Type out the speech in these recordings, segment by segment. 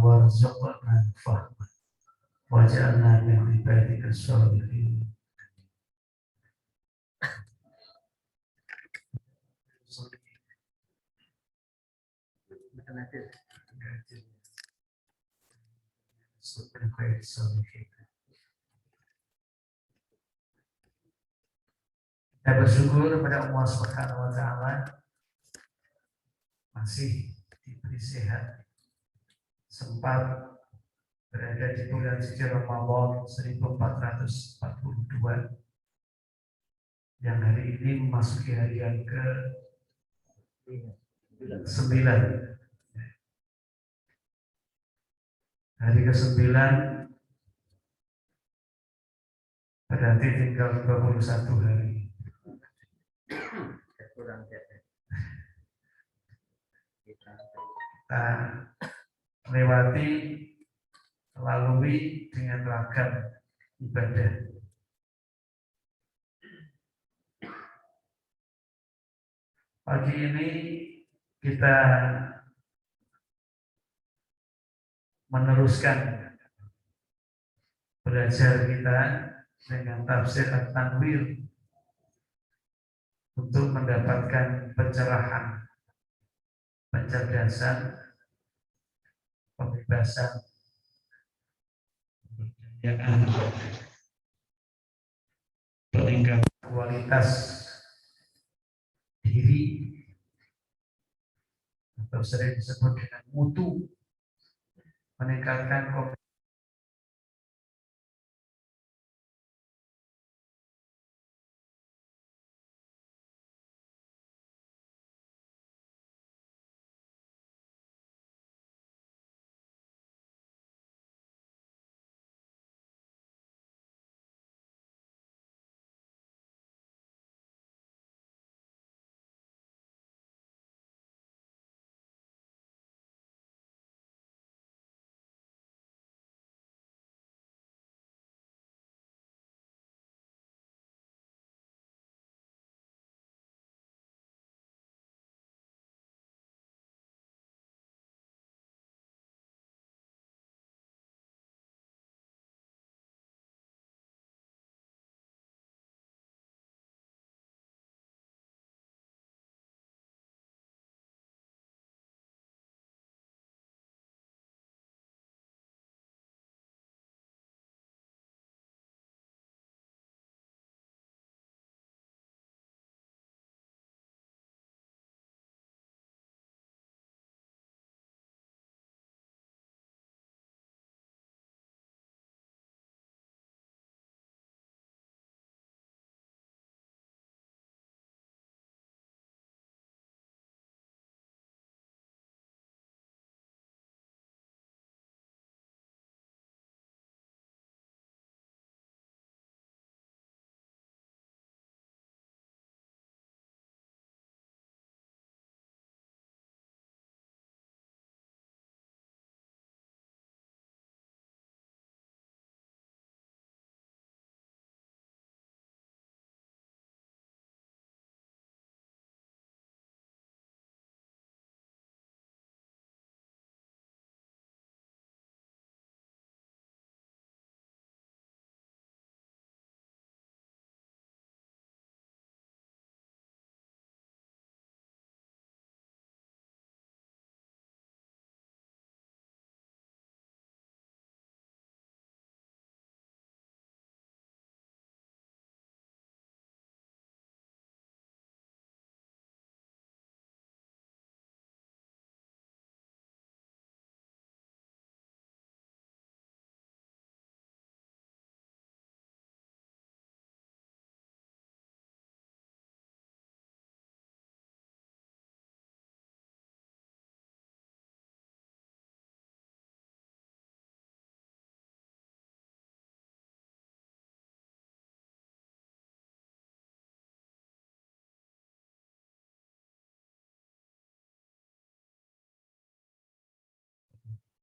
warzuqna fahma waj'alna min ibadika sholihin. Kita bersyukur kepada Allah Subhanahu wa Ta'ala masih diberi sehat, sempat berada di bulan suci Ramadan 1442 yang hari ini memasuki hari yang ke-9. Hari ke-9 berarti tinggal 21 hari. Kita melewati, melalui dengan ragam ibadah. Pagi ini kita meneruskan belajar kita dengan tafsir At-Tanwir untuk mendapatkan pencerahan, pencerdasan, pembebasan, peningkatan kualitas diri atau sering disebut dengan mutu, meningkatkan kompetensi.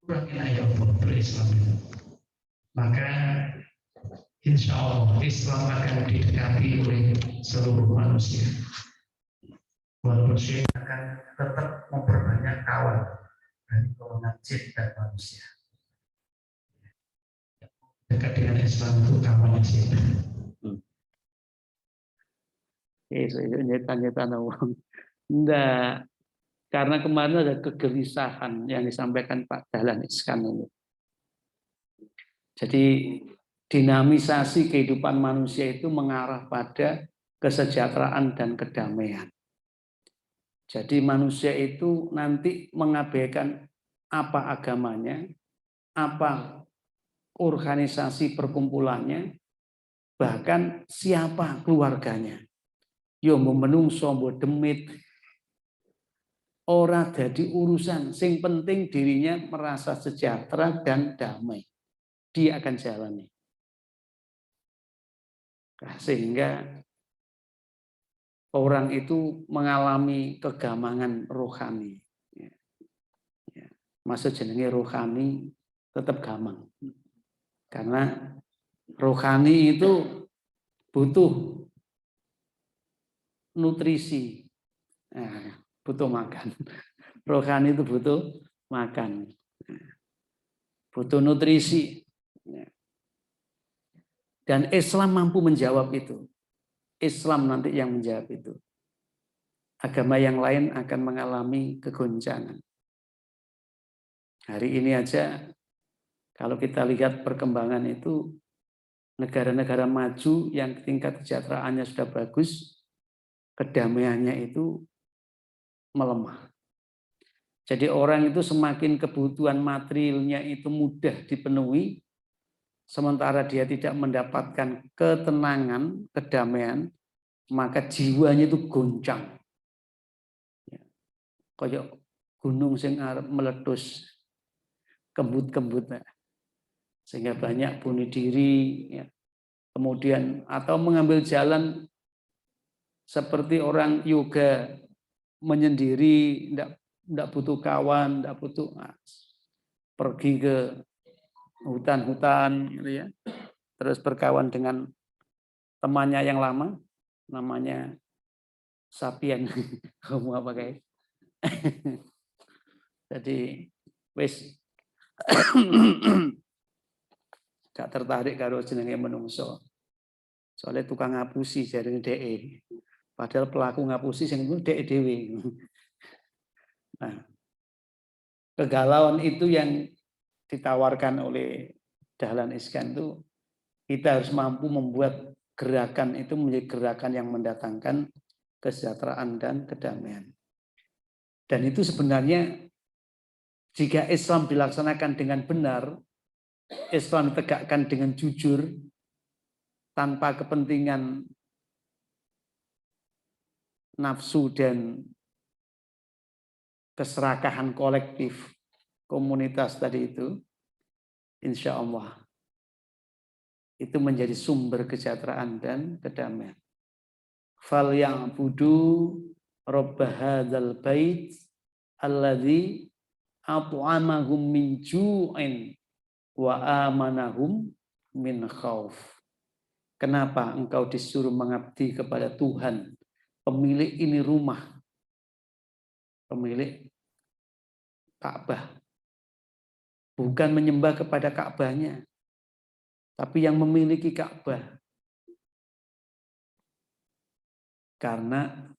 kurangin ayat berislam, maka insya Allah Islam akan didekati oleh seluruh manusia. Walaupun akan tetap memperbanyak kawan, dari golongan jin dan manusia. Dekat dengan Islam itu kawan sih. Nyeta-nyeta uang. Enggak. Karena kemarin ada kegelisahan yang disampaikan Pak Dahlan Iskan ini. Jadi dinamisasi kehidupan manusia itu mengarah pada kesejahteraan dan kedamaian. Jadi manusia itu nanti mengabaikan apa agamanya, apa organisasi perkumpulannya, bahkan siapa keluarganya. Yo menungso mbok demit ora jadi urusan, sing penting dirinya merasa sejahtera dan damai. Dia akan jalani. Sehingga orang itu mengalami kegamangan rohani. Maksud jenenge rohani tetap gamang. Karena rohani itu butuh nutrisi. Butuh makan. Rohani itu butuh makan. Butuh nutrisi. Dan Islam mampu menjawab itu. Islam nanti yang menjawab itu. Agama yang lain akan mengalami kegoncangan. Hari ini aja, kalau kita lihat perkembangan itu, negara-negara maju yang tingkat kesejahteraannya sudah bagus, kedamaiannya itu melemah. Jadi orang itu semakin kebutuhan materialnya itu mudah dipenuhi, sementara dia tidak mendapatkan ketenangan, kedamaian, maka jiwanya itu goncang. Kayak gunung sing arep meletus, kembut-kembut, sehingga banyak bunuh diri, ya. Kemudian atau mengambil jalan seperti orang yoga menyendiri, tidak butuh kawan, tidak butuh pergi ke hutan-hutan, gitu ya. Terus berkawan dengan temannya yang lama, namanya sapien, kamu apa guys? Jadi wis gak tertarik karo jenenge menungso. Soalnya tukang ngapusi jarene DE. Padahal pelaku ngapusi sing DE dhewe. Nah, kegalauan itu yang ditawarkan oleh Dahlan Iskan itu, kita harus mampu membuat gerakan itu menjadi gerakan yang mendatangkan kesejahteraan dan kedamaian. Dan itu sebenarnya jika Islam dilaksanakan dengan benar, Islam ditegakkan dengan jujur, tanpa kepentingan nafsu dan keserakahan kolektif komunitas tadi itu, insya Allah itu menjadi sumber kesejahteraan dan kedamaian. Fal ya'budu rabb hadzal bait alladzi at'amahum min ju'in wa amanahum min khauf. Kenapa engkau disuruh mengabdi kepada Tuhan, pemilik ini rumah, pemilik Ka'bah? Bukan menyembah kepada Ka'bahnya, tapi yang memiliki Ka'bah. Karena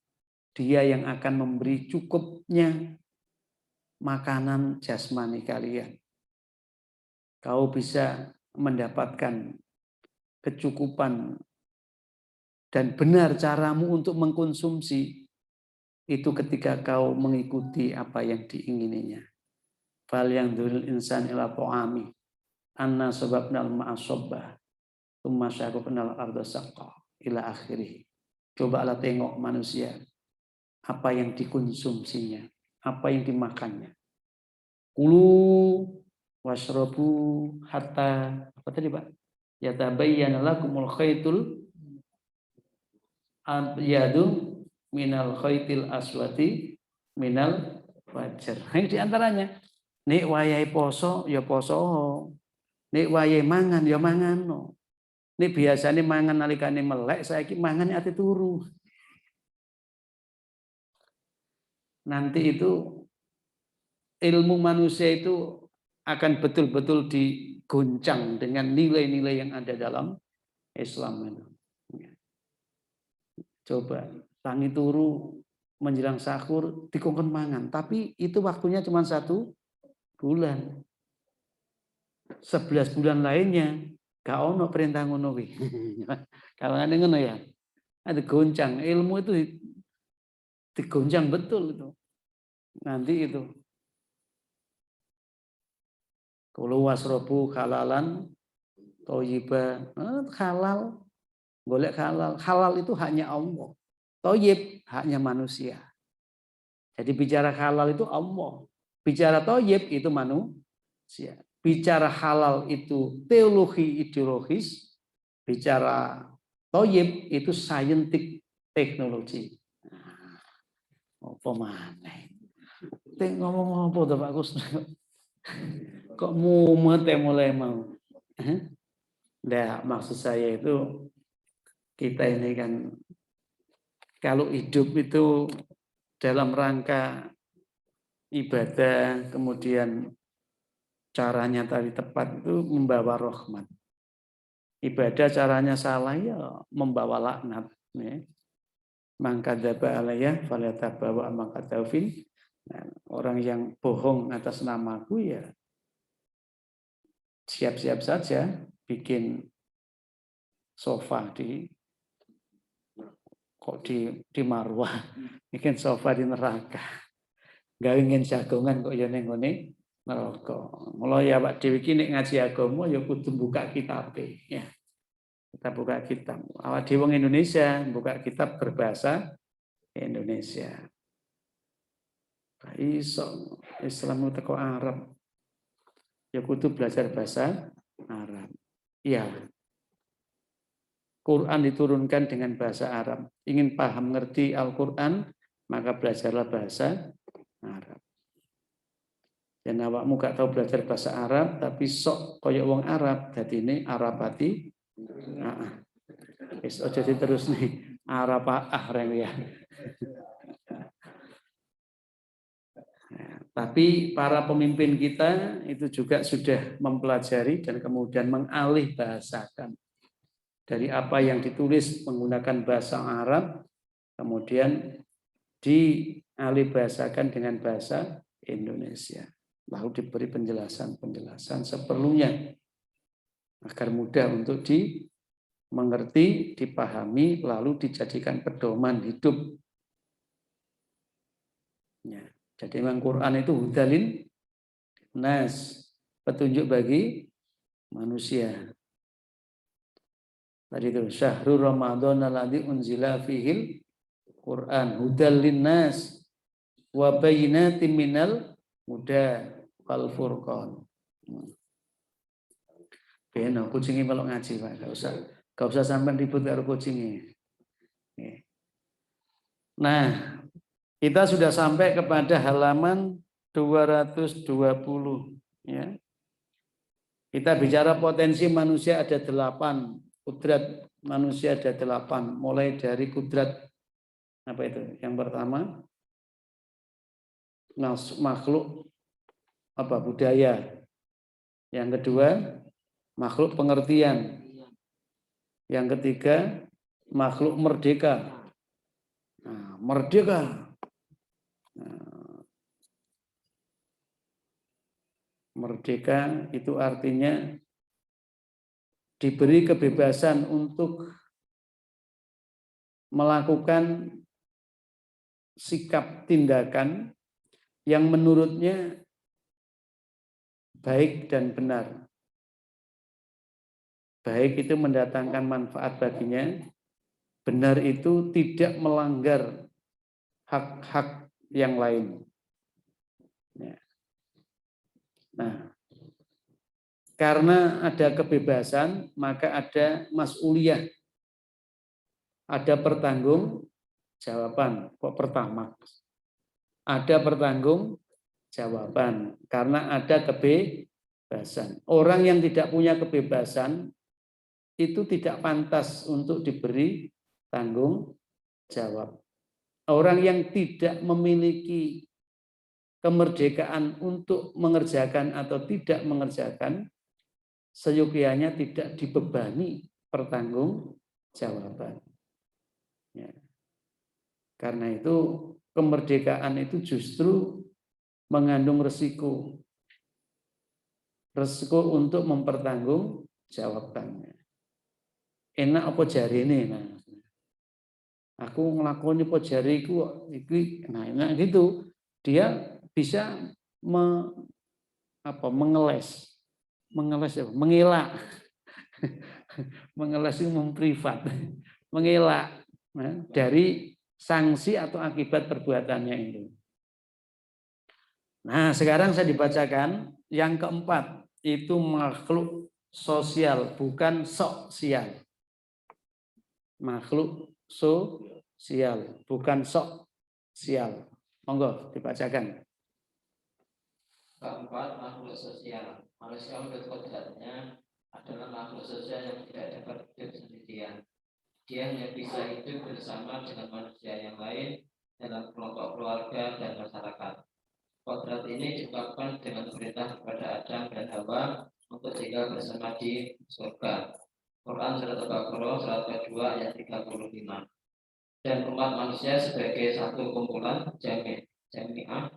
dia yang akan memberi cukupnya makanan jasmani kalian. Kau bisa mendapatkan kecukupan dan benar caramu untuk mengkonsumsi itu ketika kau mengikuti apa yang diingininya. Fal yang dzul insan ila ta'ami anna sababnal ma'asobah tsumma syaqaqnal arda saqqa ila akhirih. Cobalah tengok manusia, apa yang dikonsumsinya, apa yang dimakannya. Kulu washrabu hatta apa tadi Pak? Yatabayyana lakumul khaitul abyadu minal khaitil aswati minal fajr. Ini diantaranya. Nek wayahe poso ya poso. Nek wayahe mangan ya mangan. Nek biasane mangan nalikane melek, saiki mangan ati turu. Nanti itu ilmu manusia itu akan betul-betul diguncang dengan nilai-nilai yang ada dalam Islam. Coba tangi turu menjelang sahur dikongkon mangan, tapi itu waktunya cuma 1 bulan. 11 bulan lainnya gak ono perintah ngono kuwi. Kalau ada ngono ya, ada goncang ilmu itu digoncang betul itu. Nanti itu kalau wasrobu halalan thayyiba, halal, golek halal. Halal itu haknya Allah. Thayyib haknya manusia. Jadi bicara halal itu Allah. Bicara thayyib itu manusia. Bicara halal itu teologi ideologis. Bicara thayyib itu scientific teknologi. Apa maneh? Ngomong apa to Pak Gus? Kok mumet mulai mau? Nah, maksud saya itu kita ini kan kalau hidup itu dalam rangka ibadah, kemudian caranya tadi tepat itu membawa rahmat. Ibadah caranya salah ya membawa laknat. Maka dzaba alayya falyatabawa maqatawfin. Orang yang bohong atas namaku ya siap-siap saja bikin sofa di Marwah, bikin sofa di neraka. Gak ingin jagongan kok ya ning ngene neraka. Mula ya Pak Dewi iki nek ngaji agama ya kudu buka kitab ya. Kita buka kitab. Awak dhewe wong Indonesia buka kitab berbahasa Indonesia. Iso Islam teko Arab. Ya kudu belajar bahasa Arab. Ya. Quran diturunkan dengan bahasa Arab. Ingin paham ngerti Al-Quran, maka belajarlah bahasa Arab. Dan awakmu gak tahu belajar bahasa Arab, tapi sok koyok wong Arab, jadi ini Arabati. Jadi terus nih Arab ya. Tapi para pemimpin kita itu juga sudah mempelajari dan kemudian mengalih bahasakan dari apa yang ditulis menggunakan bahasa Arab, kemudian dialih bahasakan dengan bahasa Indonesia. Lalu diberi penjelasan-penjelasan seperlunya agar mudah untuk dimengerti, dipahami, lalu dijadikan pedoman hidup. Ya. Jadi memang Quran itu hudalin nas, petunjuk bagi manusia. Tadi itu syahrul Ramadan alladzi unzila fihil Quran hudalin nas wa bayyinatin minal huda wal furqan. Beno kucinge melok ngaji Pak, gak usah sampean ribut karo kucinge. Nah, kita sudah sampai kepada halaman 220 ya. Kita bicara potensi manusia ada 8, kudrat manusia ada 8, mulai dari kudrat apa itu? Yang pertama makhluk apa budaya. Yang kedua makhluk pengertian. Yang ketiga makhluk merdeka. Nah, merdeka. Merdeka itu artinya diberi kebebasan untuk melakukan sikap tindakan yang menurutnya baik dan benar. Baik itu mendatangkan manfaat baginya, benar itu tidak melanggar hak-hak yang lain. Nah, karena ada kebebasan, maka ada mas'uliyah. Ada pertanggungjawaban. Kok pertama? Ada pertanggungjawaban karena ada kebebasan. Orang yang tidak punya kebebasan itu tidak pantas untuk diberi tanggung jawab. Orang yang tidak memiliki kemerdekaan untuk mengerjakan atau tidak mengerjakan, seyogianya tidak dibebani pertanggungjawaban. Ya. Karena itu kemerdekaan itu justru mengandung resiko untuk mempertanggungjawabkannya. Enak apa jari ini? Nah, aku ngelakoni apa jariku iki, nah enak gitu. Dia bisa mengeles, mengelak. Mengeles itu memprivat, mengelak dari sanksi atau akibat perbuatannya itu. Nah, sekarang saya dibacakan yang keempat, itu makhluk sosial, bukan sosial. Makhluk sosial, bukan sosial. Monggo dibacakan. Keempat, makhluk sosial. Manusia menurut kodratnya adalah makhluk sosial yang tidak dapat hidup sendirian. Dia hanya bisa hidup bersama dengan manusia yang lain dalam kelompok keluarga dan masyarakat. Kodrat ini diungkapkan dengan perintah kepada Adam dan Hawa untuk tinggal bersama di surga. Quran surat Al-Baqarah surat kedua ayat 35. Dan umat manusia sebagai satu kumpulan jami'ah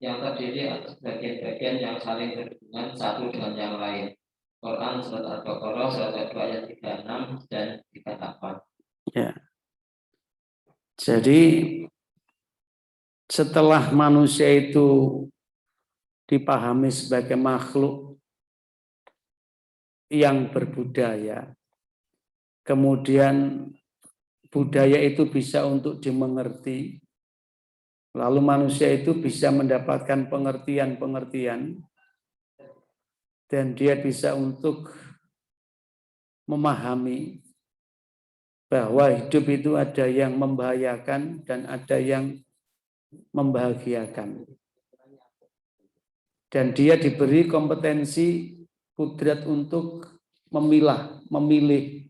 yang terdiri atas bagian-bagian yang saling berhubungan satu dengan yang lain. Quran surat Al-Baqarah surat kedua ayat 36 dan 38. Ya. Jadi setelah manusia itu dipahami sebagai makhluk yang berbudaya, kemudian budaya itu bisa untuk dimengerti, lalu manusia itu bisa mendapatkan pengertian-pengertian, dan dia bisa untuk memahami bahwa hidup itu ada yang membahayakan dan ada yang membahagiakan. Dan dia diberi kompetensi kudrat untuk memilih,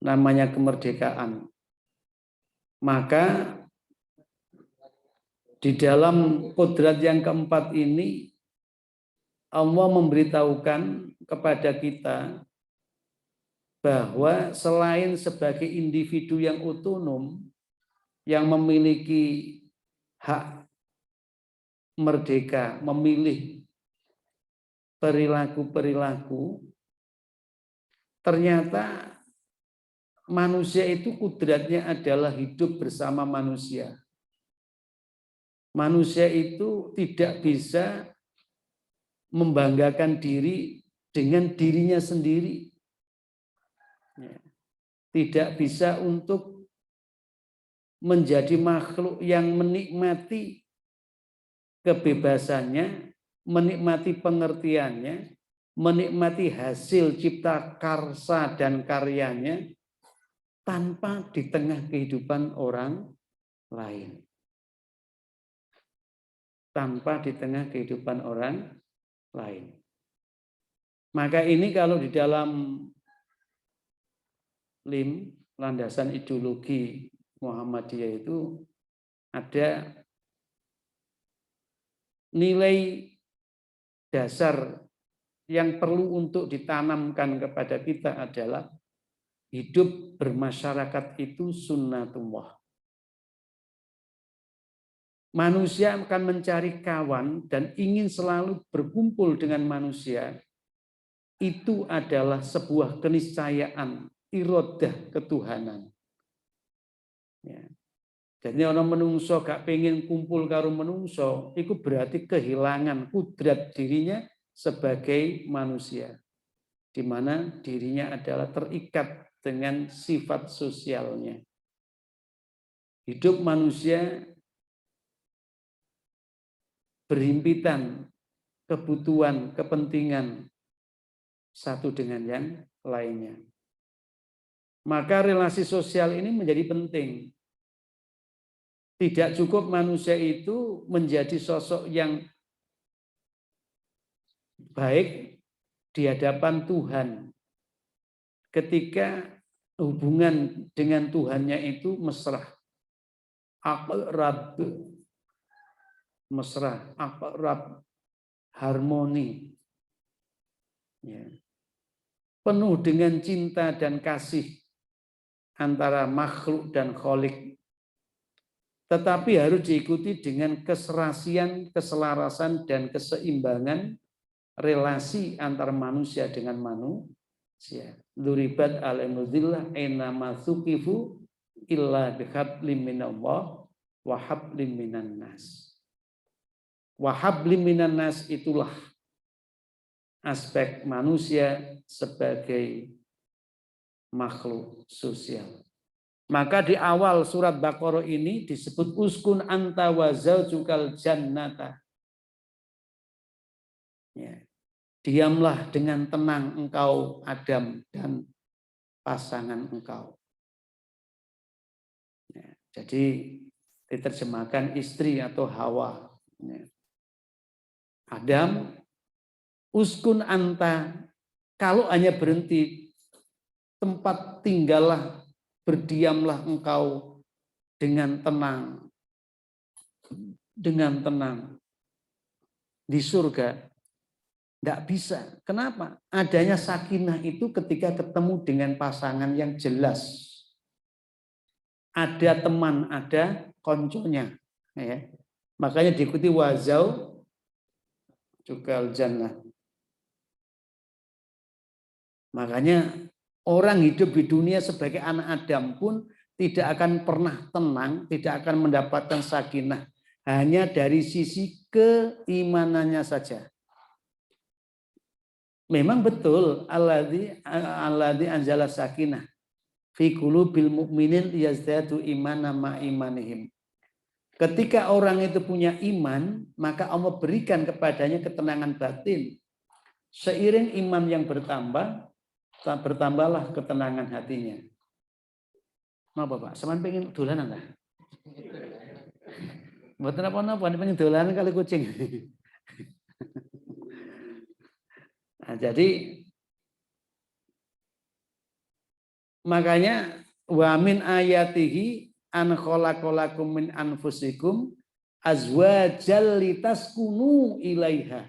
namanya kemerdekaan. Maka di dalam kudrat yang keempat ini, Allah memberitahukan kepada kita bahwa selain sebagai individu yang otonom, yang memiliki hak merdeka, memilih perilaku-perilaku, ternyata manusia itu kudratnya adalah hidup bersama manusia. Manusia itu tidak bisa membanggakan diri dengan dirinya sendiri. Tidak bisa untuk menjadi makhluk yang menikmati kebebasannya, menikmati pengertiannya, menikmati hasil cipta karsa dan karyanya tanpa di tengah kehidupan orang lain. Tanpa di tengah kehidupan orang lain. Maka ini kalau di dalam landasan ideologi Muhammadiyah itu ada nilai dasar yang perlu untuk ditanamkan kepada kita adalah hidup bermasyarakat itu sunnatullah. Manusia akan mencari kawan dan ingin selalu berkumpul dengan manusia. Itu adalah sebuah keniscayaan, iradah ketuhanan. Ya. Jadi orang menungso gak pengen kumpul karo menungso, itu berarti kehilangan kudrat dirinya sebagai manusia, di mana dirinya adalah terikat dengan sifat sosialnya. Hidup manusia berhimpitan kebutuhan, kepentingan satu dengan yang lainnya. Maka relasi sosial ini menjadi penting. Tidak cukup manusia itu menjadi sosok yang baik di hadapan Tuhan. Ketika hubungan dengan Tuhannya itu mesra. Aqrab. mesra, akrab, harmoni. Ya. Penuh dengan cinta dan kasih antara makhluk dan kholik. Tetapi harus diikuti dengan keserasian, keselarasan, dan keseimbangan relasi antara manusia dengan manusia. Duribat al-mudillah enama thuqifu illa bihablim minallah wa hablim minan nas. Wa hablim minan nas itulah aspek manusia sebagai makhluk sosial. Maka di awal surat Baqarah ini disebut uskun anta wa zaujukal jannata. Ya. Diamlah dengan tenang engkau Adam dan pasangan engkau. Ya. Jadi diterjemahkan istri atau Hawa. Ya. Adam, uskun anta, kalau hanya berhenti tempat tinggallah, berdiamlah engkau dengan tenang di surga. Tidak bisa. Kenapa? Adanya sakinah itu ketika ketemu dengan pasangan yang jelas. Ada teman, ada konconya. Ya. Makanya diikuti wazau juga jannah. Makanya orang hidup di dunia sebagai anak Adam pun tidak akan pernah tenang, tidak akan mendapatkan sakinah. Hanya dari sisi keimanannya saja. Memang betul alladzi anzala sakinah fi qulubil mu'minin yazdadu imana ma imanihim. Ketika orang itu punya iman, maka Allah berikan kepadanya ketenangan batin. Seiring iman yang bertambahlah ketenangan hatinya. Napa Pak? Sampeyan pengen dolanan ta? Mboten apa-apa, pengen dolanan kali kucing. Nah, jadi makanya wa min ayatihi an khalaqalakum min anfusikum azwajal litaskunu ilaiha.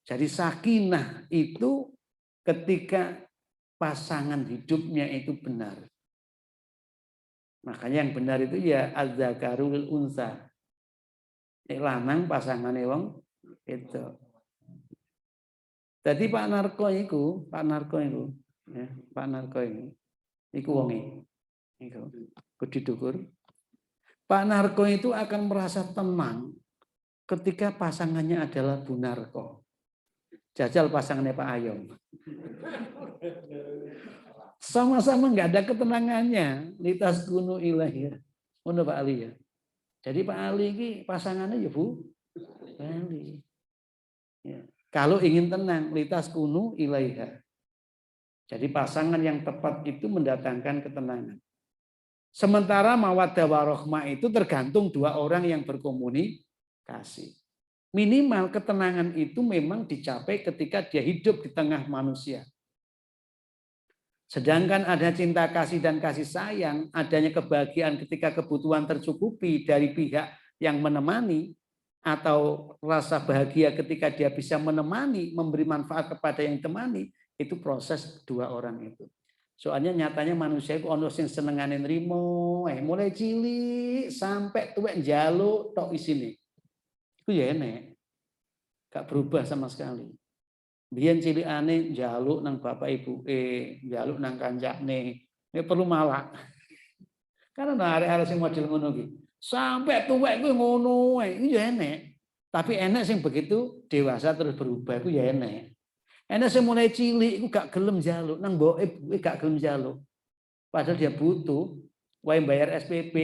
Jadi sakinah itu ketika pasangan hidupnya itu benar. Makanya yang benar itu ya az-zakarul unsa. Lanang pasangane wong itu. Jadi Pak Narko itu, ya, Pak Narko ini, iku wonge, iku kudu dukur. Pak Narko itu akan merasa tenang ketika pasangannya adalah Bu Narko. Jajal pasangannya Pak Ayom. Sama-sama nggak ada ketenangannya. Litas kunu ilahi. Ono Pak Ali ya. Jadi Pak Ali ini pasangannya ya Bu Ali. Ya. Kalau ingin tenang, litas kunu ilaiha. Jadi pasangan yang tepat itu mendatangkan ketenangan. Sementara mawaddah warahmah itu tergantung dua orang yang berkomunikasi. Minimal ketenangan itu memang dicapai ketika dia hidup di tengah manusia. Sedangkan ada cinta kasih dan kasih sayang, adanya kebahagiaan ketika kebutuhan tercukupi dari pihak yang menemani, atau rasa bahagia ketika dia bisa menemani, memberi manfaat kepada yang temani, itu proses dua orang itu. Soalnya nyatanya manusia itu ono sing senengane nrimo, mulai cilik sampai tuwek njaluk tok isine. Iku ya enek. Gak berubah sama sekali. Biyen cilikane njaluk nang bapak ibuke, njaluk nang kancane, ini perlu malak. Karena arek-arek sing model ngono iki. Sampai tuwek kuwi ngono wae, iku ya enek. Tapi enek sing begitu dewasa terus berubah iku ya enek. Enek sing mulai cilik iku gak gelem njaluk, nang mboke gak gelem njaluk. Padahal dia butuh, wae bayar SPP,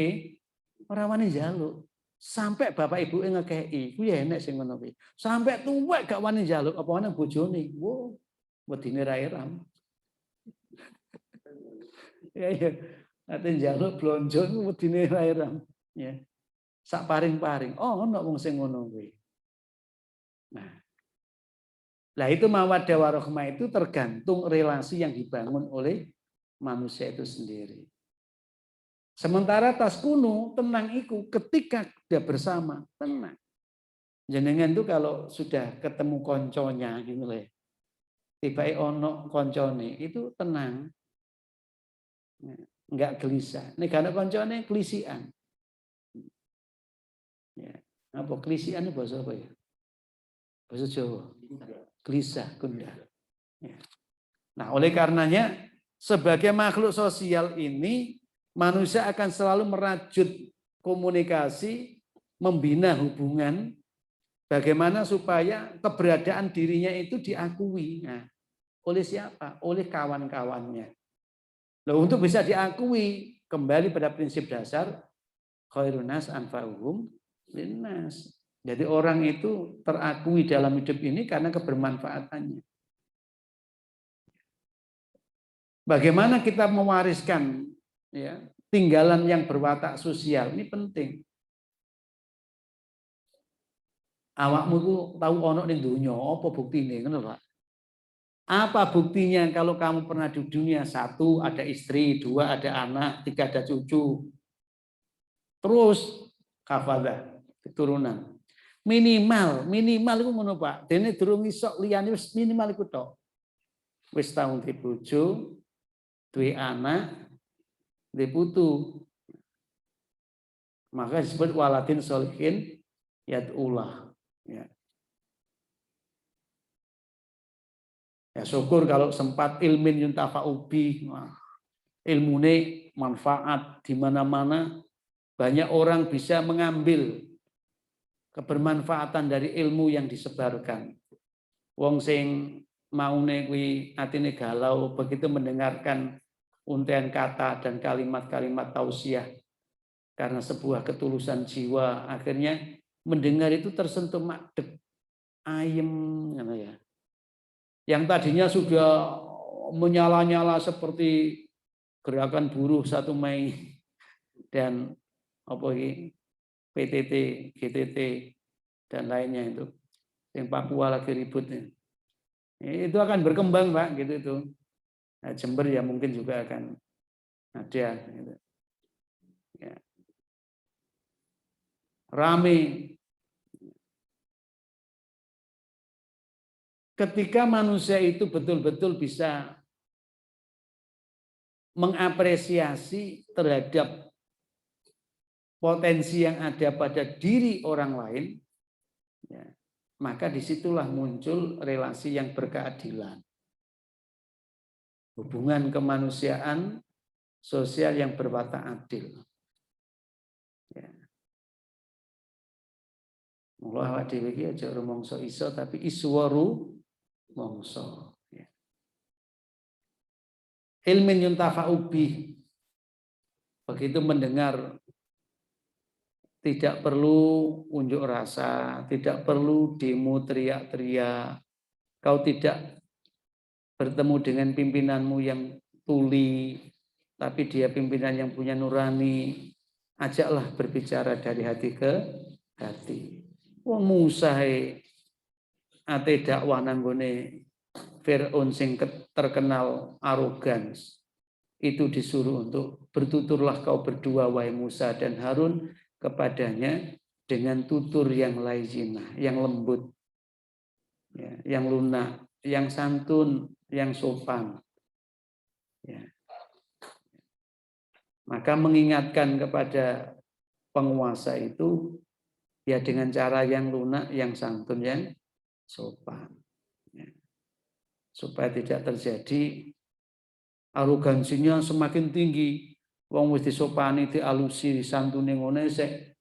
ora wani njaluk. Sampai bapak ibuke ngekeki, iku ya enek sing ngono kuwi. Sampai tuwek gak wani njaluk, apa ana bojone. Wo, wedine ra eram. Ya. Ate njaluk blonjo iku wedine ra eram. Ya, sak paring-paring. Oh, ono wong sing ngono kuwi. Nah, itu mawaddah warahmah itu tergantung relasi yang dibangun oleh manusia itu sendiri. Sementara taskunu, tenang itu ketika dia bersama, tenang. Jenengan tuh kalau sudah ketemu konconya gitu loh. Tiba ono koncone itu tenang. Enggak gelisah. Nek ana koncone kelisian. Ya. Apa kelisian itu bahasa apa ya? Bahasa Jawa. Gelisah, gundah. Ya. Nah, oleh karenanya sebagai makhluk sosial ini manusia akan selalu merajut komunikasi, membina hubungan bagaimana supaya keberadaan dirinya itu diakui. Nah, oleh siapa? Oleh kawan-kawannya. Loh, untuk bisa diakui kembali pada prinsip dasar khairun nas anfa'uhum linnas. Jadi orang itu terakui dalam hidup ini karena kebermanfaatannya. Bagaimana kita mewariskan ya, tinggalan yang berwatak sosial ini penting. Awakmu itu tahu ono ning donya apa buktine ngono Pak. Apa buktinya kalau kamu pernah di dunia? 1 ada istri, 2 ada anak, 3 ada cucu. Terus kafadah keturunan. Minimal itu ngono Pak. Dene durung iso liyane wis minimal iku tok. Wis tau di bojo, duwe anak, duwe putu. Maka disebut waladin sholihin yad'ullah. Ya. Ya syukur kalau sempat ilmin yuntafa'u bi. Ilmune manfaat di mana-mana. Banyak orang bisa mengambil kebermanfaatan dari ilmu yang disebarkan. Wong sing maune kuwi atine galau begitu mendengarkan untean kata dan kalimat-kalimat tausiah karena sebuah ketulusan jiwa, akhirnya mendengar itu tersentuh madep, ayem gitu ya. Yang tadinya sudah menyala-nyala seperti gerakan buruh 1 Mei dan apa ini PTT, GTT dan lainnya itu. Yang Papua lagi ributnya. Itu akan berkembang Pak gitu itu. Nah, Jember ya mungkin juga akan ada gitu. Ya. Rame. Ketika manusia itu betul-betul bisa mengapresiasi terhadap potensi yang ada pada diri orang lain, ya, maka disitulah muncul relasi yang berkeadilan. Hubungan kemanusiaan sosial yang berwatak adil. Ya. Mula awak dhewe iki aja rumangsa iso tapi iswaru mongso. Ya. Ilmin yuntafa'u bih. Begitu mendengar tidak perlu unjuk rasa, tidak perlu demo teriak-teriak. Kau tidak bertemu dengan pimpinanmu yang tuli, tapi dia pimpinan yang punya nurani. Ajaklah berbicara dari hati ke hati. Wong Musa ate dakwah nanggone Fir'aun sing terkenal arogan. Itu disuruh untuk bertuturlah kau berdua wahai Musa dan Harun kepadanya dengan tutur yang layyinah, yang lembut, ya, yang lunak, yang santun, yang sopan. Ya. Maka mengingatkan kepada penguasa itu ya dengan cara yang lunak, yang santun, yang sopan. Ya. Supaya tidak terjadi arogansinya semakin tinggi. Wong wis disopani, dialusi, disantuni ngene sik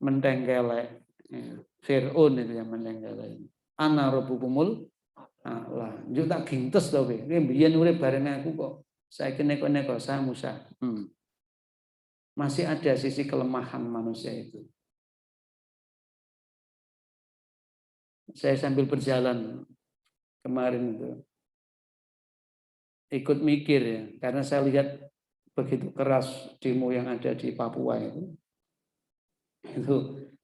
menteng kelek. Fir'aun itu yang menteng kelek. Ana rabbukumul a'la. Yo tak gintes to kowe. Kowe mbiyen urip bareng aku kok saiki neko-neko sa Musa. Masih ada sisi kelemahan manusia itu. Saya sambil berjalan kemarin itu ikut mikir ya, karena saya lihat begitu keras demo yang ada di Papua itu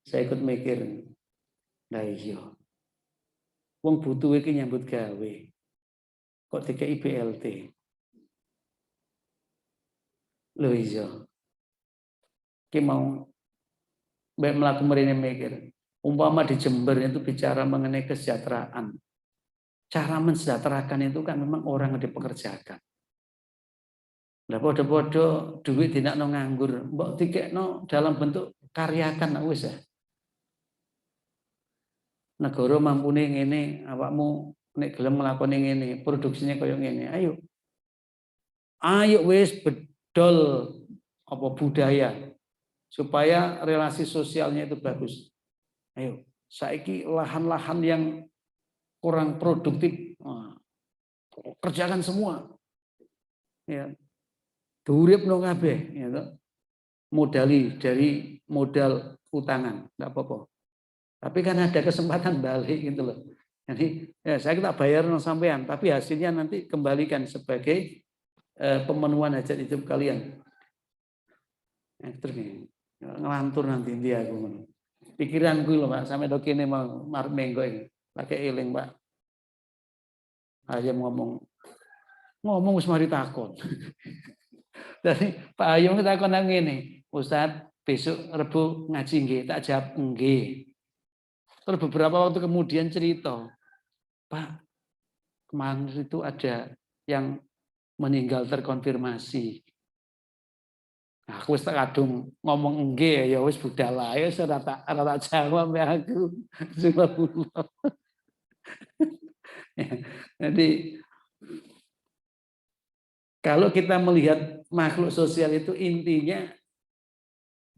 saya ikut mikir, nah iya, wong butuh iki nyambut gawe, kok dikai BLT, lho iya, ki mau mbek mlaku mrene mikir, Umpama di Jember itu bicara mengenai kesejahteraan. Cara mensejahterakan itu kan memang orang yang dipekerjakan. Lah podo-podo duit tidak no nganggur, mbok dikekno dalam bentuk karyakan wis ya. Negara mampune ngene, awakmu nek gelem nglakoni ngene, produksinya koyo ngene. Ayo. Ayo wis bedol apa budaya supaya relasi sosialnya itu bagus. Ayo, saiki lahan-lahan yang kurang produktif kerjakan semua. Ya. Duripno kabeh, ya. Modali dari modal utangan, enggak apa-apa. Tapi kan ada kesempatan balik gitu loh. Jadi ya saya tak bayar sampean, tapi hasilnya nanti kembalikan sebagai pemenuhan hajat hidup kalian. Terus ngelantur nanti dia aku. Pikiranku loh Pak, sampai dok ini mau minggu ini pakai eling Pak. Ayam ngomong wis mari takon. Dari Pak Ayam takon nang ngene, Ustaz, besok Rebo ngaji nggih, tak jawab nggih. Terus beberapa waktu kemudian cerita, Pak, kemarin itu ada yang meninggal terkonfirmasi. Aku wis tak kadung ngomong nggih ya wis budal ae wis ora tak jawab ya aku. Jadi kalau kita melihat makhluk sosial itu intinya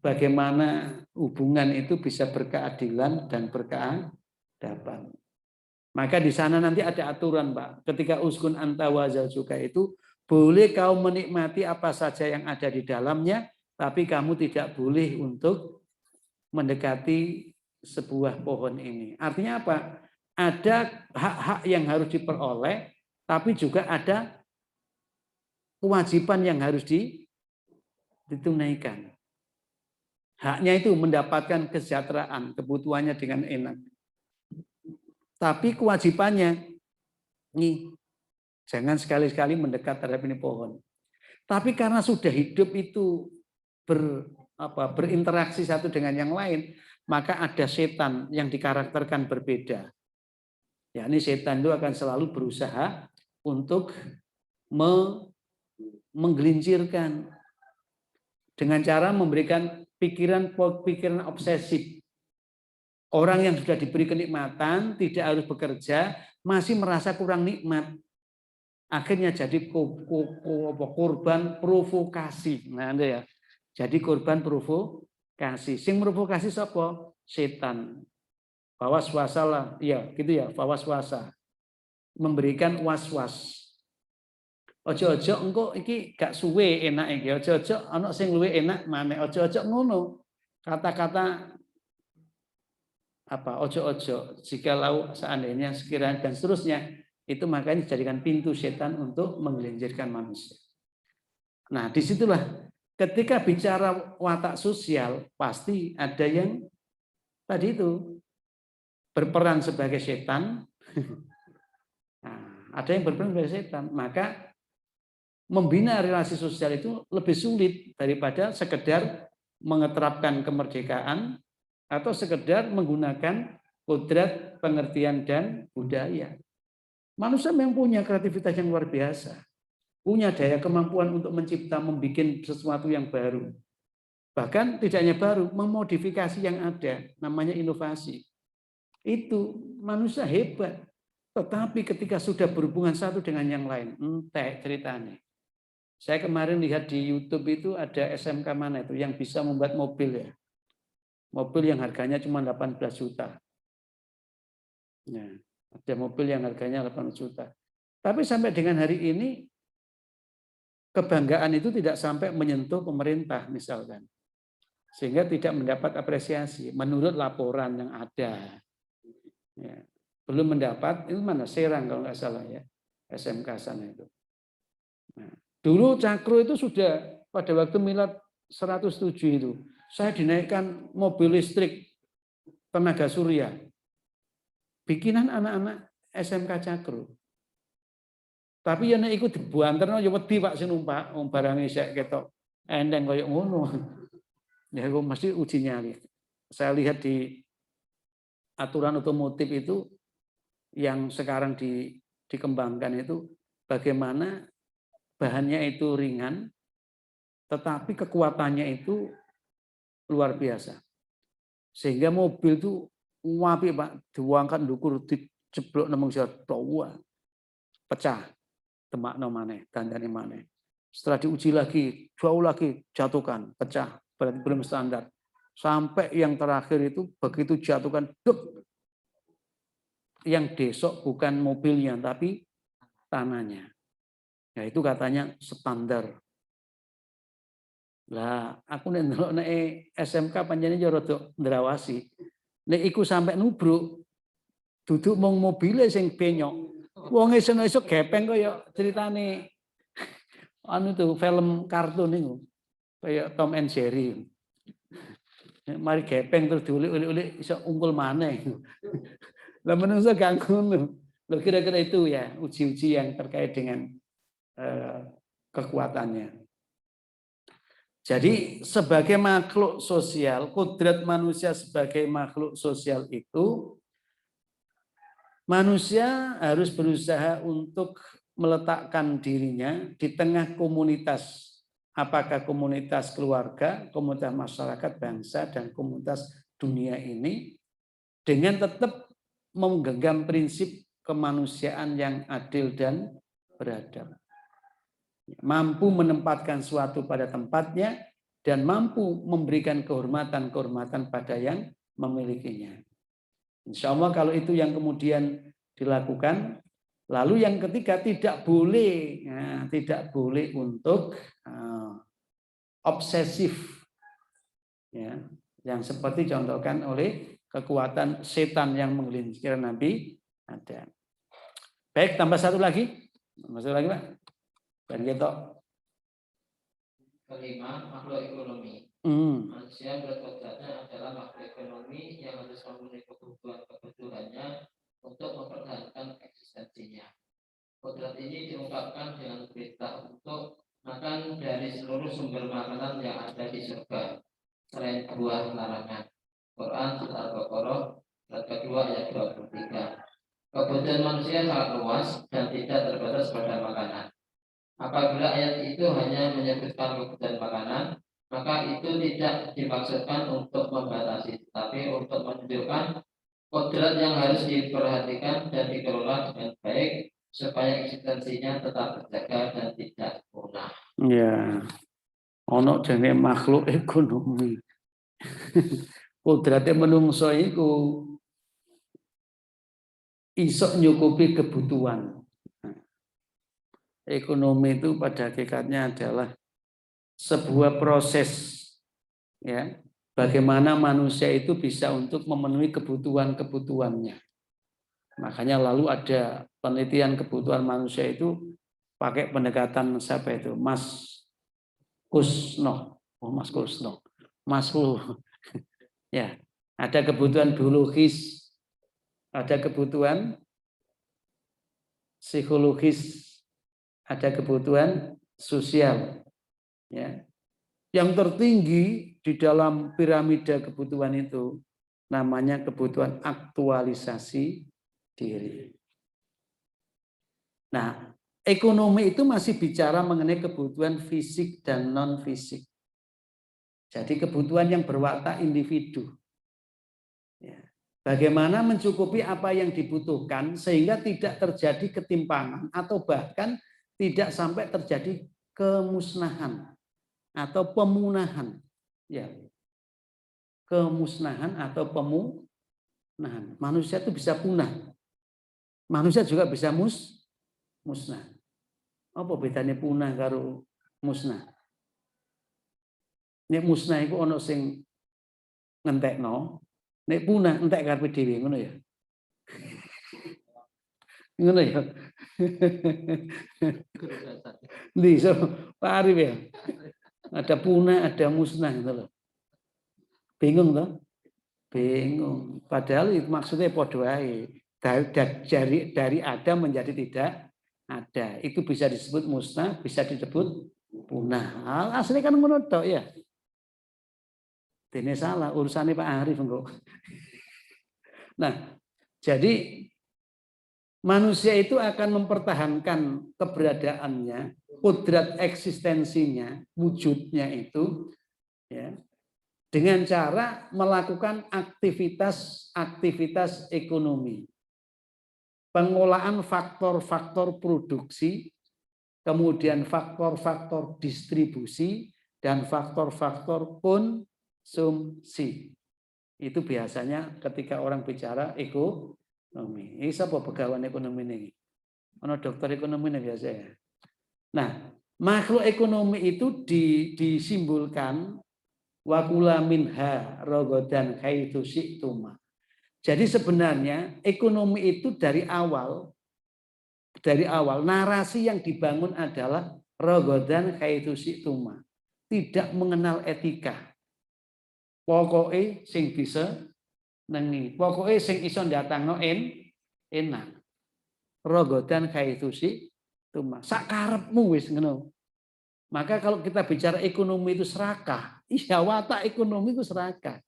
bagaimana hubungan itu bisa berkeadilan dan berkeadaban. Maka di sana nanti ada aturan, Pak. Ketika uskun anta wa zaujuka itu boleh kau menikmati apa saja yang ada di dalamnya, tapi kamu tidak boleh untuk mendekati sebuah pohon ini. Artinya apa? Ada hak-hak yang harus diperoleh, tapi juga ada kewajiban yang harus ditunaikan. Haknya itu mendapatkan kesejahteraan, kebutuhannya dengan enak. Tapi kewajibannya, nih, jangan sekali-sekali mendekat terhadap ini pohon. Tapi karena sudah hidup itu berinteraksi satu dengan yang lain, maka ada setan yang dikarakterkan berbeda. Ya, ini setan itu akan selalu berusaha untuk menggelincirkan dengan cara memberikan pikiran obsesif. Orang yang sudah diberi kenikmatan tidak harus bekerja, masih merasa kurang nikmat. Akhirnya jadi korban provokasi. Nah, ya. Jadi korban provokasi. Sing provokasi siapa? Setan. Waswasa lah, ya, gitu ya, waswasa. Memberikan was-was. Ojo-ojo engko iki gak suwe enak iki. Ojo-ojo ana sing luwih enak maneh. Ojo-ojo ngono. Kata-kata ojo-ojo jikalau seandainya sekiranya dan seterusnya itu makanya dijadikan pintu setan untuk menggelincirkan manusia. Nah, disitulah ketika bicara watak sosial pasti ada yang tadi itu berperan sebagai setan. Nah, ada yang berperan sebagai setan, maka membina relasi sosial itu lebih sulit daripada sekedar mengeterapkan kemerdekaan atau sekedar menggunakan kodrat pengertian dan budaya. Manusia memang punya kreativitas yang luar biasa, punya daya kemampuan untuk mencipta, membuat sesuatu yang baru. Bahkan tidak hanya baru, memodifikasi yang ada, namanya inovasi. Itu manusia hebat. Tetapi ketika sudah berhubungan satu dengan yang lain, entek ceritanya. Saya kemarin lihat di YouTube itu ada SMK mana itu yang bisa membuat mobil ya. Mobil yang harganya cuma 18 juta. Nah, ada mobil yang harganya 8 juta. Tapi sampai dengan hari ini, kebanggaan itu tidak sampai menyentuh pemerintah misalkan. Sehingga tidak mendapat apresiasi menurut laporan yang ada. Ya, belum mendapat, itu mana? Serang kalau nggak salah ya. SMK sana itu. Nah, dulu Cakro itu sudah pada waktu milad 107 itu. Saya dinaikkan mobil listrik tenaga surya. Bikinan anak-anak SMK Cakro. Tapi yang ikut dibuanterno ya wedi Pak sing numpak barang isek ketok endeng koyo ngono. Ya aku mesti uji nyali. Saya lihat di aturan otomotif itu yang sekarang dikembangkan itu bagaimana bahannya itu ringan, tetapi kekuatannya itu luar biasa. Sehingga mobil itu wapi Pak, diangkat ndukur diceblok nang jatuh, pecah, demakno maneh, dandane maneh. Setelah diuji lagi, jauh lagi jatuhkan, pecah, berarti belum standar. Sampai yang terakhir itu begitu jatuhkan, duk, yang desok bukan mobilnya tapi tanahnya. Ya itu katanya standar. Lah, aku nek ndelok nek SMK panjenengan yo rada ndrawasi. Nek iku sampai nubruk, duduk mung mobile sing benyok. Wong esuk-esuk gepeng kaya ceritane anu tuh film kartun niku. Kayak Tom and Jerry. Mari gepeng terus diulik-ulik iso ungkul maneh. Lah menungso gak ngono. Lho kira-kira itu ya uji-uji yang terkait dengan kekuatannya. Jadi sebagai makhluk sosial, kodrat manusia sebagai makhluk sosial itu, manusia harus berusaha untuk meletakkan dirinya di tengah komunitas, apakah komunitas keluarga, komunitas masyarakat, bangsa, dan komunitas dunia ini, dengan tetap menggenggam prinsip kemanusiaan yang adil dan beradab. Mampu menempatkan suatu pada tempatnya dan mampu memberikan kehormatan-kehormatan pada yang memilikinya. Insya Allah kalau itu yang kemudian dilakukan, lalu yang ketiga tidak boleh untuk obsesif, ya, yang seperti contohkan oleh kekuatan setan yang menggelincir Nabi Adam. Baik, tambah satu lagi, Pak. Dan gitu. Kelima, makhluk ekonomi. Manusia berkodratnya adalah makhluk ekonomi yang harus memenuhi kebutuhannya untuk mempertahankan eksistensinya. Kodrat ini diungkapkan dengan perintah untuk makan dari seluruh sumber makanan yang ada di surga, selain buah larangan. Quran Surah Al-Baqarah ayat kedua ayat 23. Kebutuhan manusia sangat luas dan tidak terbatas pada makanan. Apabila ayat itu hanya menyebutkan kebutuhan makanan, maka itu tidak dimaksudkan untuk membatasi, tapi untuk menunjukkan kodrat yang harus diperhatikan dan dikelola dengan baik supaya eksistensinya tetap terjaga dan tidak punah. Ya, ono jenenge makhluk ekonomi. Kodratnya menungso iku iso nyukupi kebutuhan. Ekonomi itu pada hakikatnya adalah sebuah proses, ya, bagaimana manusia itu bisa untuk memenuhi kebutuhan-kebutuhannya. Makanya lalu ada penelitian kebutuhan manusia itu pakai pendekatan siapa itu? Mas Kusno. Oh, Mas Kusno. Maslow. Ya, ada kebutuhan biologis, ada kebutuhan psikologis, ada kebutuhan sosial. Ya. Yang tertinggi di dalam piramida kebutuhan itu namanya kebutuhan aktualisasi diri. Nah, ekonomi itu masih bicara mengenai kebutuhan fisik dan non-fisik. Jadi kebutuhan yang berwatak individu. Ya. Bagaimana mencukupi apa yang dibutuhkan sehingga tidak terjadi ketimpangan atau bahkan tidak sampai terjadi kemusnahan atau pemunahan. Ya. Kemusnahan atau pemunahan. Manusia itu bisa punah. Manusia juga bisa musnah. Apa bedanya punah karo musnah? Nek musnah iku ana sing ngentekno, nek punah entek karepe dhewe ngono ya. Ngono ya. Ndi so Pak Arif ya. Ada punah, ada musnah gitu loh. Bingung toh? Bingung. Padahal itu maksudnya padha wae. Dari ada menjadi tidak ada. Itu bisa disebut musnah, bisa disebut punah. Aslinya kan ngono tok ya. Dene salah urusannya Pak Arif engko. Nah, jadi manusia itu akan mempertahankan keberadaannya, kodrat eksistensinya, wujudnya itu, ya, dengan cara melakukan aktivitas ekonomi, pengolahan faktor-faktor produksi, kemudian faktor-faktor distribusi, dan faktor-faktor konsumsi. Itu biasanya ketika orang bicara ekonomi. Ini siapa pegawai ekonomi ini? Ono dokter ekonomi ini biasa ya. Nah, makhluk ekonomi itu disimbolkan wakula minha rogodan kaitu syi'tuma. Jadi sebenarnya ekonomi itu dari awal narasi yang dibangun adalah rogodan kaitu syi'tuma. Tidak mengenal etika. Pokoknya sing bisa nengi. Pokoknya sing iso ndatangno enak. Rogodan kaitu syi'tuma. Sakarepmu wis ngono. Maka kalau kita bicara ekonomi itu serakah, iya watak ekonomi itu serakah.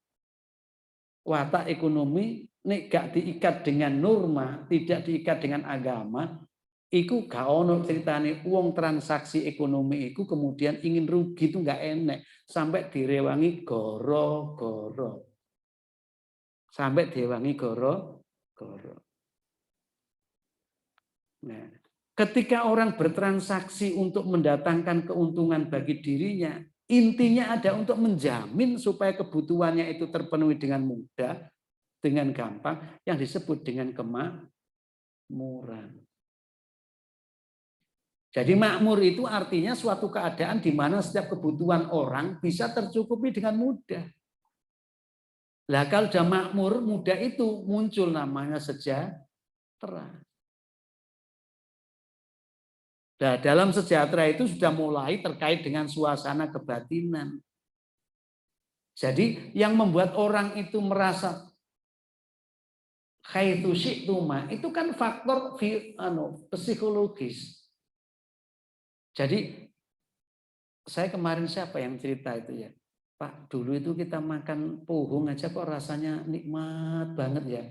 Watak ekonomi nek gak diikat dengan norma, tidak diikat dengan agama, iku gak ono ceritane uang transaksi ekonomi iku kemudian ingin rugi itu gak enek sampai direwangi goro-goro. Sampai direwangi goro-goro. Nah, ketika orang bertransaksi untuk mendatangkan keuntungan bagi dirinya, intinya ada untuk menjamin supaya kebutuhannya itu terpenuhi dengan mudah, dengan gampang, yang disebut dengan kemakmuran. Jadi makmur itu artinya suatu keadaan di mana setiap kebutuhan orang bisa tercukupi dengan mudah. Lah kalau sudah makmur, mudah itu muncul namanya sejahtera. Nah, dalam sejahtera itu sudah mulai terkait dengan suasana kebatinan. Jadi yang membuat orang itu merasa khaitu syi'tuma itu kan faktor psikologis. Jadi saya kemarin siapa yang cerita itu ya, Pak, dulu itu kita makan pohong aja kok rasanya nikmat banget ya.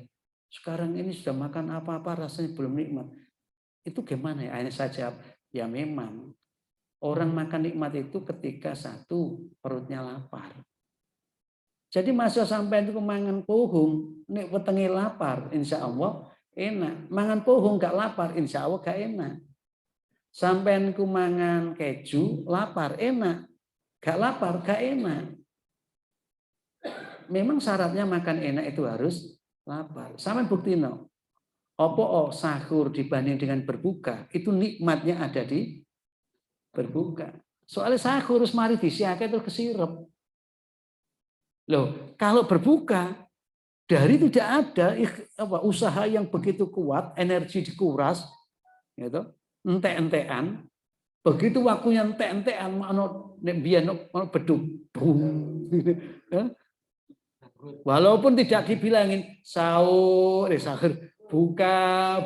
Sekarang ini sudah makan apa-apa rasanya belum nikmat. Itu gimana ya? Akhirnya saya jawab, ya memang orang makan nikmat itu ketika satu perutnya lapar. Jadi masa sampai itu mangan pohong, nek wetenge lapar, insya Allah enak. Mangan pohong gak lapar, insya Allah gak enak. Sampai ku mangan keju, lapar, enak. Gak lapar, gak enak. Memang syaratnya makan enak itu harus lapar. Sampai bukti no. Opo sahur dibanding dengan berbuka, itu nikmatnya ada di berbuka. Soalnya sahur harus mari disiakai terus kesirep. Loh, kalau berbuka dari tidak ada usaha yang begitu kuat, energi dikuras, gitu, entek-entekan. Begitu waktunya entek-entekan, mau biar beduk, walaupun tidak dibilangin sahur, buka.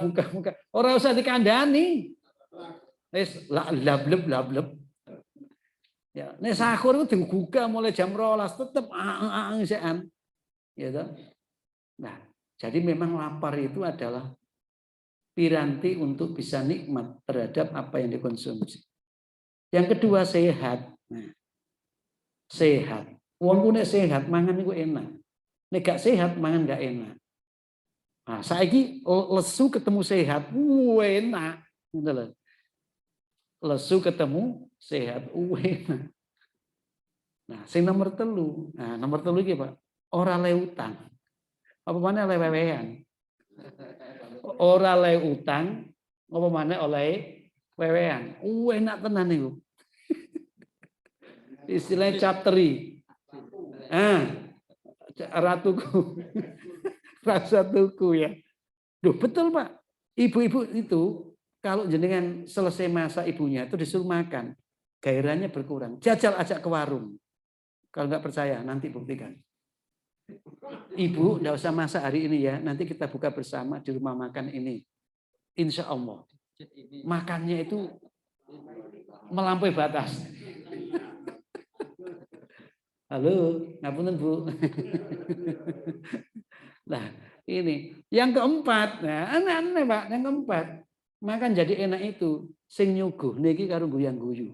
Orang usah dikandani, lableb. Ya, nek sahur itu dibuka mulai jam 12 tetap angsean. Gitu. Nah, jadi memang lapar itu adalah piranti untuk bisa nikmat terhadap apa yang dikonsumsi. Yang kedua sehat. Nah, sehat. Wong nek sehat mangan itu enak. Nek gak sehat mangan gak enak. Nah, saiki lesu ketemu sehat, enak. Gitu loh. Lesu ketemu sehat, enak. Nah, sing nomor telu. Nah, nomor telu iki, Pak. Ora le utang. Apa maneh le wewean? Ora le utang, apa maneh oleh wewean. Enak tenan niku. Istilah chapteri. Ratuku. Rasa tuku ya. Duh, betul Pak. Ibu-ibu itu kalau jenengan selesai masa ibunya itu disuruh makan, gairahnya berkurang. Jajal ajak ke warung. Kalau nggak percaya, nanti buktikan. Ibu, nggak usah masak hari ini ya. Nanti kita buka bersama di rumah makan ini. Insya Allah. Makannya itu melampaui batas. Halo, ngapunten Bu. Nah, Ini. Yang keempat, nah aneh-aneh Pak, yang keempat. Makan jadi enak itu sing nyuguh niki karo guyang-guyu.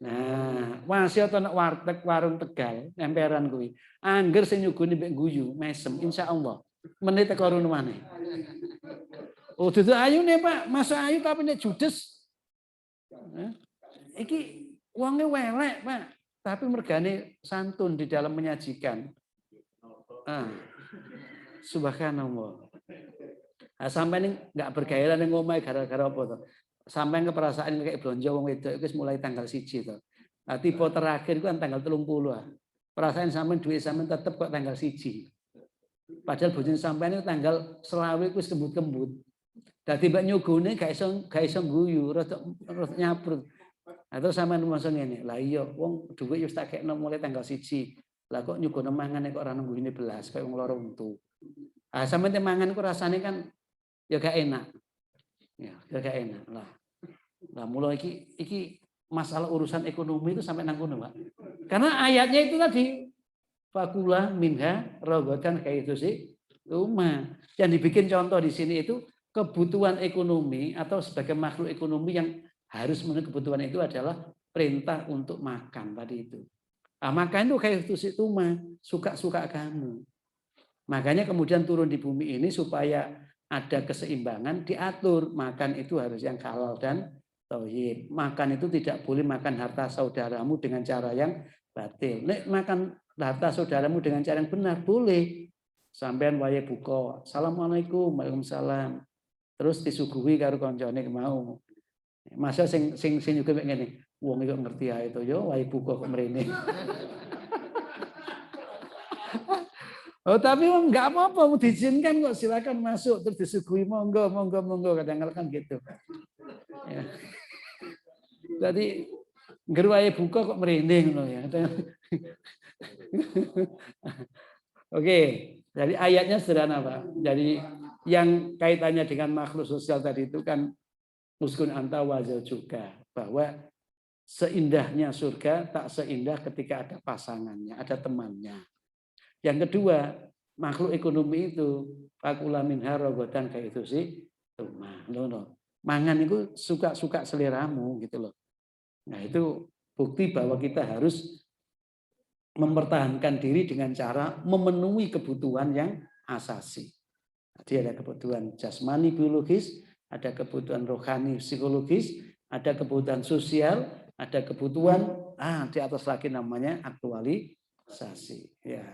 Nah, masih ana warteg warung Tegal, emperan kuwi. Angger sing nyuguhne mbek guyu, mesem insyaallah. Menit teko rono maneh. Oh, dudu ayune Pak, masuk ayu tapi nek judes. Iki wonge welek, Pak. Tapi mergane santun di dalam menyajikan. Subhanallah. Nah, sampai ini nggak bergairah ning omahe gara-gara apa to? Sampai ke perasaan kayak blonjo wong wedok itu mulai tanggal 1 to. Nah, tipe terakhir itu kan tanggal 30. Perasaan sampean duit sampean tetep kok tanggal 1. Padahal bojone sampean itu tanggal 20 wis kembut-kembut. Dadi mbak nyugune gak iso guyu, rada nyaprut. Nah, terus sampean ngomong ngene, lah iya wong duit wis tak kekno mulai tanggal 1. Lah kok nyuguhne mangan kok ora nunggune belas kayak wong lara untu. Ah sampean mangan ku rasane kan ya gak enak. Ya gak enak lah. Nah, mulai iki masalah urusan ekonomi itu sampai nang kono, Pak. Karena ayatnya itu tadi fakula minha rogotan kayak itu sih. Rumah. Yang dibikin contoh di sini itu kebutuhan ekonomi atau sebagai makhluk ekonomi yang harus memenuhi kebutuhan itu adalah perintah untuk makan tadi itu. Nah, makan itu kayak itu sih rumah, suka-suka kamu. Makanya kemudian turun di bumi ini supaya ada keseimbangan, diatur. Makan itu harus yang halal dan tauhid. Makan itu tidak boleh makan harta saudaramu dengan cara yang batil. Nek makan harta saudaramu dengan cara yang benar boleh. Sampean wae buka, assalamualaikum, waalaikumsalam. Terus disuguhi karo koncone mau. Masa sing juga ngene, wong iki ngerti ae to yo wae buka kok mrene. Oh tapi enggak apa-apa, mau diizinkan kok, silakan masuk terus disuguhi monggo kadang-kadang kan gitu. Ya. Jadi ngger buka kok merinding loh ya. Oke, jadi ayatnya sederhana Pak. Jadi yang kaitannya dengan makhluk sosial tadi itu kan uskun anta wazal juga, bahwa seindahnya surga tak seindah ketika ada pasangannya, ada temannya. Yang kedua, makhluk ekonomi itu fakula minha rogotan kayak itu sih. Mangan itu suka-suka seleramu gitu loh. Nah, itu bukti bahwa kita harus mempertahankan diri dengan cara memenuhi kebutuhan yang asasi. Jadi ada kebutuhan jasmani biologis, ada kebutuhan rohani psikologis, ada kebutuhan sosial, ada kebutuhan di atas lagi namanya aktualisasi. Ya.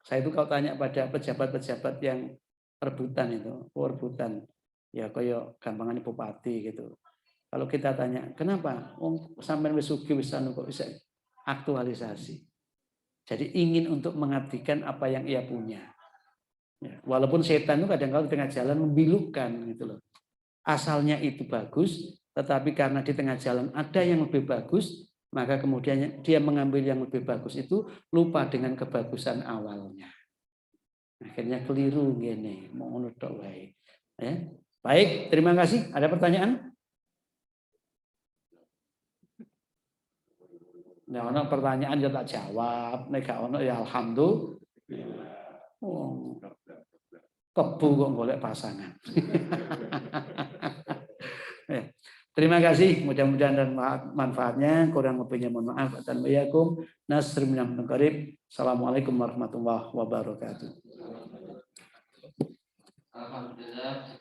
Saya itu kalau tanya pada pejabat-pejabat yang rebutan itu, rebutan, ya kayak gampangan bupati gitu. Kalau kita tanya, kenapa? Sampai wis sugih wis anu kok bisa aktualisasi. Jadi ingin untuk mengabdikan apa yang ia punya. Ya, walaupun setan itu kadang-kadang di tengah jalan membilukkan gitu loh. Asalnya itu bagus, tetapi karena di tengah jalan ada yang lebih bagus, maka kemudian dia mengambil yang lebih bagus itu lupa dengan kebagusan awalnya. Akhirnya keliru gini, mau ngono tok wae. Ya. Baik, terima kasih. Ada pertanyaan? Nah, ono pertanyaan ya tak jawab, nek gak ono ya alhamdulillah. Oh. Kebu kok golek pasangan. Ya. Terima kasih, mudah-mudahan dan manfaatnya. Kurang lebihnya mohon maaf. Assalamualaikum warahmatullahi wabarakatuh. Alhamdulillah.